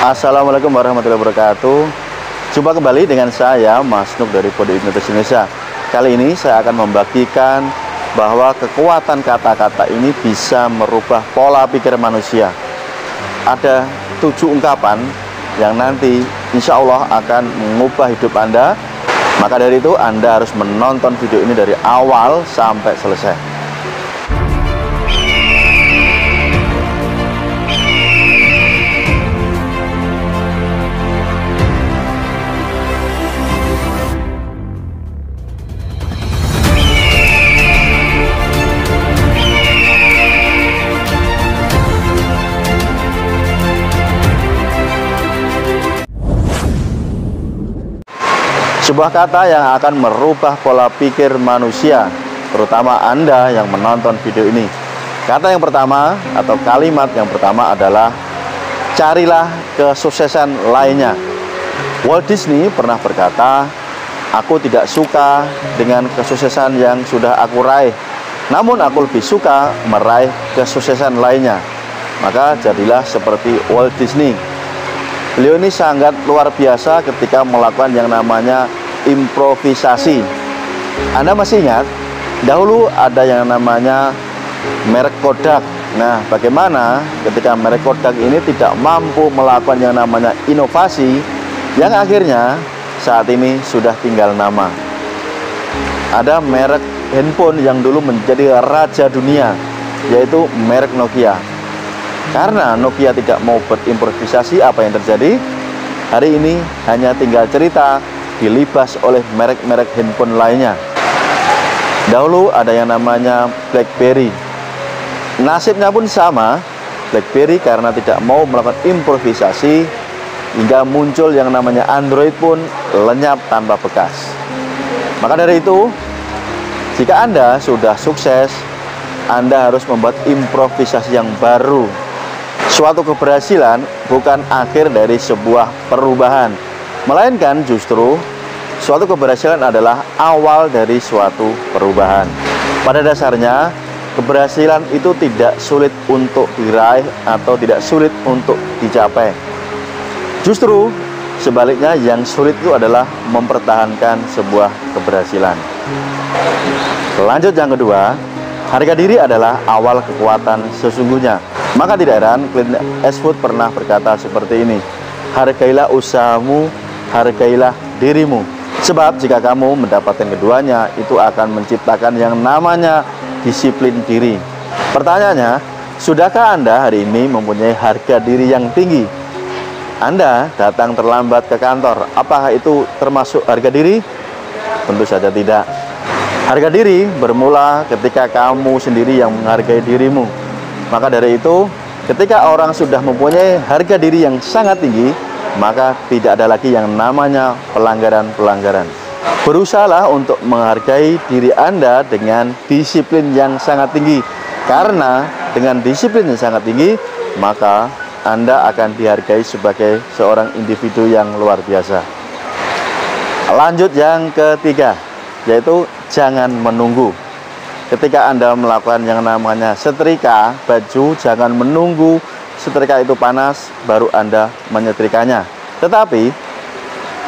Assalamualaikum warahmatullahi wabarakatuh. Jumpa kembali dengan saya Mas Nuk dari Body Nutrition Indonesia. Kali ini saya akan membagikan bahwa kekuatan kata-kata ini bisa merubah pola pikir manusia. Ada 7 ungkapan yang nanti insya Allah akan mengubah hidup Anda. Maka dari itu Anda harus menonton video ini dari awal sampai selesai. Sebuah kata yang akan merubah pola pikir manusia, terutama Anda yang menonton video ini. Kata yang pertama atau kalimat yang pertama adalah carilah kesuksesan lainnya. Walt Disney pernah berkata, "Aku tidak suka dengan kesuksesan yang sudah aku raih, namun aku lebih suka meraih kesuksesan lainnya." Maka jadilah seperti Walt Disney. Beliau ini sangat luar biasa ketika melakukan yang namanya improvisasi. Anda masih ingat, dahulu ada yang namanya merek Kodak. Nah, bagaimana ketika merek Kodak ini tidak mampu melakukan yang namanya inovasi, yang akhirnya saat ini sudah tinggal nama. Ada merek handphone yang dulu menjadi raja dunia, yaitu merek Nokia. Karena Nokia tidak mau berimprovisasi, apa yang terjadi? Hari ini hanya tinggal cerita dilibas oleh merek-merek handphone lainnya. Dahulu ada yang namanya BlackBerry. Nasibnya pun sama. BlackBerry karena tidak mau melakukan improvisasi, hingga muncul yang namanya Android pun lenyap tanpa bekas. Maka dari itu, jika Anda sudah sukses, Anda harus membuat improvisasi yang baru. Suatu keberhasilan bukan akhir dari sebuah perubahan, melainkan justru suatu keberhasilan adalah awal dari suatu perubahan. Pada dasarnya, keberhasilan itu tidak sulit untuk diraih atau tidak sulit untuk dicapai. Justru sebaliknya, yang sulit itu adalah mempertahankan sebuah keberhasilan. Lanjut yang kedua, harga diri adalah awal kekuatan sesungguhnya. Maka tidak heran Clint Eastwood pernah berkata seperti ini, hargailah usahamu, hargailah dirimu. Sebab jika kamu mendapatkan keduanya, itu akan menciptakan yang namanya disiplin diri. Pertanyaannya, sudahkah Anda hari ini mempunyai harga diri yang tinggi? Anda datang terlambat ke kantor, apakah itu termasuk harga diri? Tentu saja tidak. Harga diri bermula ketika kamu sendiri yang menghargai dirimu. Maka dari itu, ketika orang sudah mempunyai harga diri yang sangat tinggi, maka tidak ada lagi yang namanya pelanggaran-pelanggaran. Berusahalah untuk menghargai diri Anda dengan disiplin yang sangat tinggi. Karena dengan disiplin yang sangat tinggi, maka Anda akan dihargai sebagai seorang individu yang luar biasa. Lanjut yang ketiga, yaitu jangan menunggu. Ketika Anda melakukan yang namanya setrika baju, jangan menunggu setrika itu panas baru Anda menyetrikanya. Tetapi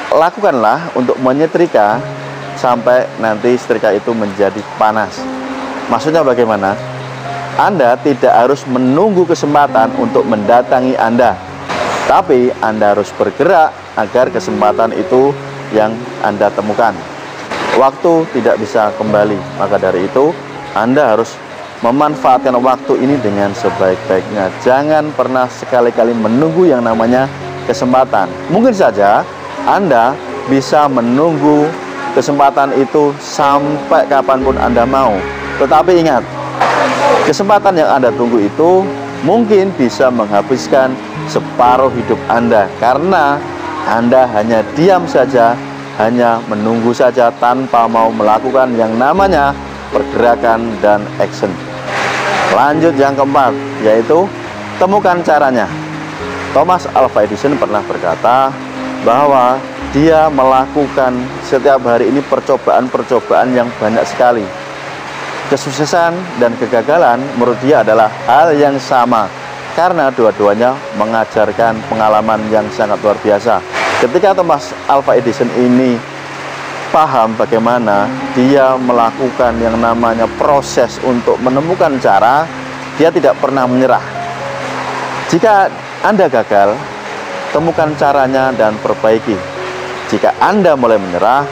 lakukanlah untuk menyetrika sampai nanti setrika itu menjadi panas. Maksudnya bagaimana? Anda tidak harus menunggu kesempatan untuk mendatangi Anda, tapi Anda harus bergerak agar kesempatan itu yang Anda temukan. Waktu tidak bisa kembali, maka dari itu Anda harus memanfaatkan waktu ini dengan sebaik-baiknya. Jangan pernah sekali-kali menunggu yang namanya kesempatan. Mungkin saja Anda bisa menunggu kesempatan itu sampai kapanpun Anda mau. Tetapi ingat, kesempatan yang Anda tunggu itu mungkin bisa menghabiskan separuh hidup Anda. Karena Anda hanya diam saja, hanya menunggu saja tanpa mau melakukan yang namanya pergerakan dan action. Lanjut yang keempat, yaitu temukan caranya. Thomas Alva Edison pernah berkata bahwa dia melakukan setiap hari ini percobaan-percobaan yang banyak sekali. Kesuksesan dan kegagalan menurut dia adalah hal yang sama. karena dua-duanya mengajarkan pengalaman yang sangat luar biasa. Ketika Thomas Alva Edison ini paham bagaimana dia melakukan yang namanya proses untuk menemukan cara, dia tidak pernah menyerah. Jika Anda gagal, temukan caranya dan perbaiki. Jika Anda mulai menyerah,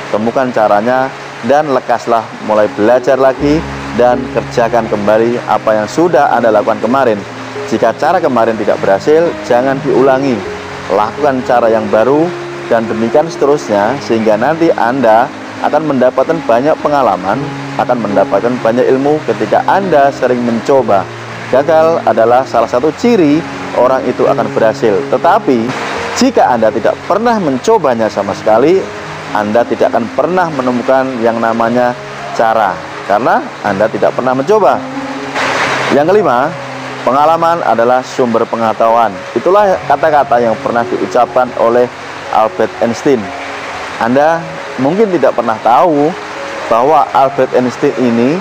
temukan caranya dan lekaslah mulai belajar lagi dan kerjakan kembali apa yang sudah Anda lakukan kemarin. Jika cara kemarin tidak berhasil, jangan diulangi. Lakukan cara yang baru dan demikian seterusnya, sehingga nanti Anda akan mendapatkan banyak pengalaman, akan mendapatkan banyak ilmu ketika Anda sering mencoba. Gagal adalah salah satu ciri orang itu akan berhasil. Tetapi jika Anda tidak pernah mencobanya sama sekali, Anda tidak akan pernah menemukan yang namanya cara, karena Anda tidak pernah mencoba. Yang kelima, pengalaman adalah sumber pengetahuan. Itulah kata-kata yang pernah diucapkan oleh Albert Einstein. Anda mungkin tidak pernah tahu bahwa Albert Einstein ini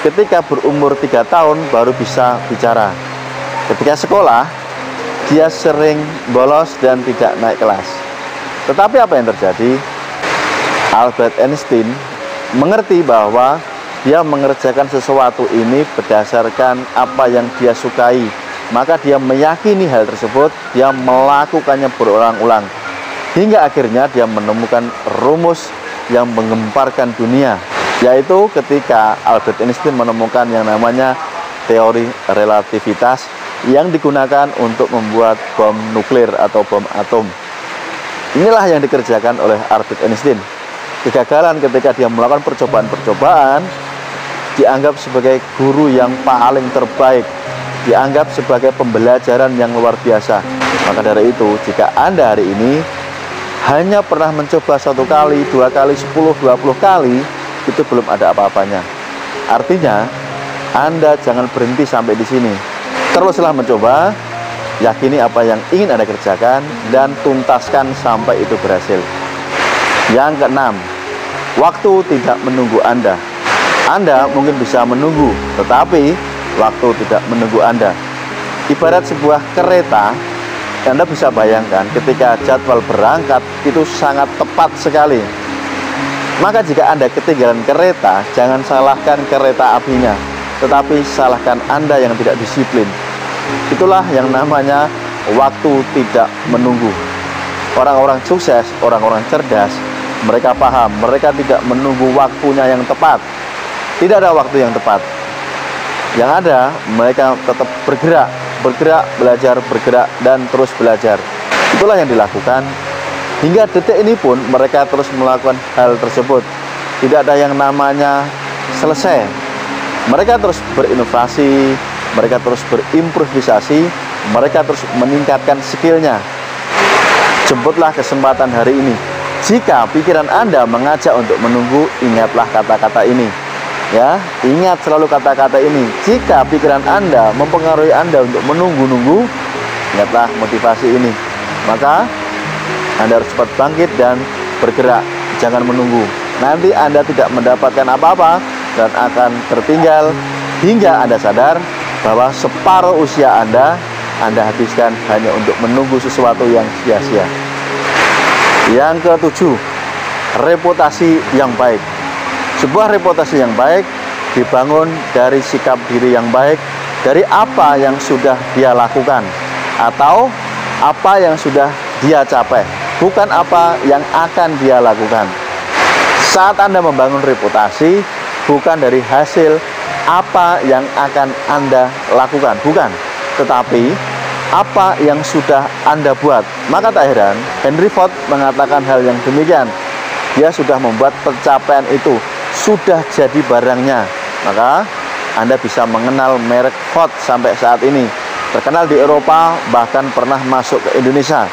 ketika berumur 3 tahun baru bisa bicara. Ketika sekolah, dia sering bolos dan tidak naik kelas. Tetapi apa yang terjadi? Albert Einstein mengerti bahwa dia mengerjakan sesuatu ini berdasarkan apa yang dia sukai. Maka dia meyakini hal tersebut, dia melakukannya berulang-ulang. Hingga akhirnya dia menemukan rumus yang menggemparkan dunia, yaitu ketika Albert Einstein menemukan yang namanya teori relativitas yang digunakan untuk membuat bom nuklir atau bom atom. Inilah yang dikerjakan oleh Albert Einstein. Kegagalan ketika dia melakukan percobaan-percobaan dianggap sebagai guru yang paling terbaik, dianggap sebagai pembelajaran yang luar biasa. Maka dari itu, jika Anda hari ini hanya pernah mencoba 1 kali, 2 kali, 10, 20 kali, itu belum ada apa-apanya. Artinya, Anda jangan berhenti sampai di sini. Teruslah mencoba, yakini apa yang ingin Anda kerjakan, dan tuntaskan sampai itu berhasil. Yang keenam, waktu tidak menunggu Anda. Anda mungkin bisa menunggu, tetapi waktu tidak menunggu Anda. Ibarat sebuah kereta, Anda bisa bayangkan ketika jadwal berangkat itu sangat tepat sekali. Maka jika Anda ketinggalan kereta, jangan salahkan kereta apinya, tetapi salahkan Anda yang tidak disiplin. Itulah yang namanya waktu tidak menunggu. Orang-orang sukses, orang-orang cerdas, mereka paham, mereka tidak menunggu waktunya yang tepat. Tidak ada waktu yang tepat. Yang ada, mereka tetap bergerak, belajar, bergerak, dan terus belajar. Itulah yang dilakukan. Hingga detik ini pun mereka terus melakukan hal tersebut. Tidak ada yang namanya selesai. Mereka terus berinovasi, mereka terus berimprovisasi, mereka terus meningkatkan skillnya. Jemputlah kesempatan hari ini. Jika pikiran Anda mengajak untuk menunggu, ingatlah kata-kata ini. Ya, ingat selalu kata-kata ini. Jika pikiran Anda mempengaruhi Anda untuk menunggu-nunggu, ingatlah motivasi ini. Maka Anda harus cepat bangkit dan bergerak, jangan menunggu. Nanti Anda tidak mendapatkan apa-apa dan akan tertinggal hingga Anda sadar bahwa separuh usia Anda habiskan hanya untuk menunggu sesuatu yang sia-sia. Yang ketujuh, reputasi yang baik. Sebuah reputasi yang baik dibangun dari sikap diri yang baik, dari apa yang sudah dia lakukan atau apa yang sudah dia capai, bukan apa yang akan dia lakukan. Saat Anda membangun reputasi, bukan dari hasil apa yang akan Anda lakukan, bukan, tetapi apa yang sudah Anda buat. Maka tak heran Henry Ford mengatakan hal yang demikian. Dia sudah membuat pencapaian itu, sudah jadi barangnya. Maka Anda bisa mengenal merek Ford sampai saat ini, terkenal di Eropa, bahkan pernah masuk ke Indonesia.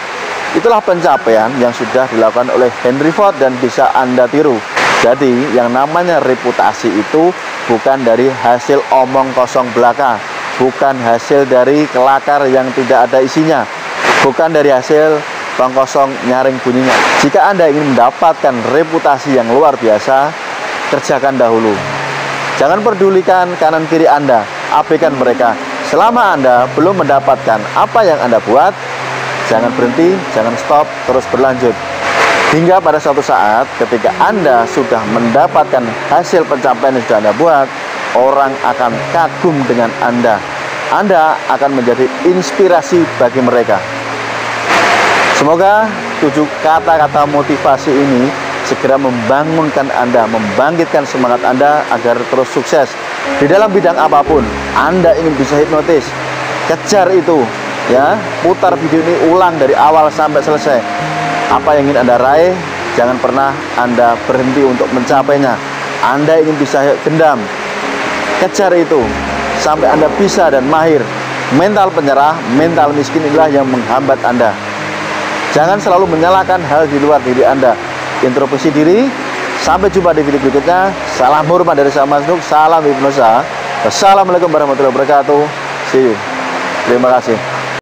Itulah pencapaian yang sudah dilakukan oleh Henry Ford dan bisa Anda tiru. Jadi yang namanya reputasi itu bukan dari hasil omong kosong belaka, bukan hasil dari kelakar yang tidak ada isinya, bukan dari hasil bang kosong nyaring bunyinya. Jika Anda ingin mendapatkan reputasi yang luar biasa, kerjakan dahulu. Jangan pedulikan kanan kiri Anda, abaikan mereka. Selama Anda belum mendapatkan apa yang Anda buat, jangan berhenti, jangan stop, terus berlanjut. Hingga pada suatu saat ketika Anda sudah mendapatkan hasil pencapaian yang sudah Anda buat, orang akan kagum dengan Anda. Anda akan menjadi inspirasi bagi mereka. Semoga 7 kata-kata motivasi ini segera membangunkan Anda, membangkitkan semangat Anda agar terus sukses. Di dalam bidang apapun, Anda ingin bisa hipnotis, kejar itu, ya. Putar video ini ulang dari awal sampai selesai. Apa yang ingin Anda raih, jangan pernah Anda berhenti untuk mencapainya. Anda ingin bisa gendam, kejar itu sampai Anda bisa dan mahir. Mental penyerah, mental miskin inilah yang menghambat Anda. Jangan selalu menyalahkan hal di luar diri Anda. Introspeksi diri. Sampai jumpa di video berikutnya. Salam hormat dari saya Mas Nuk. Salam hipnosa. Wassalamualaikum warahmatullahi wabarakatuh. See you. Terima kasih.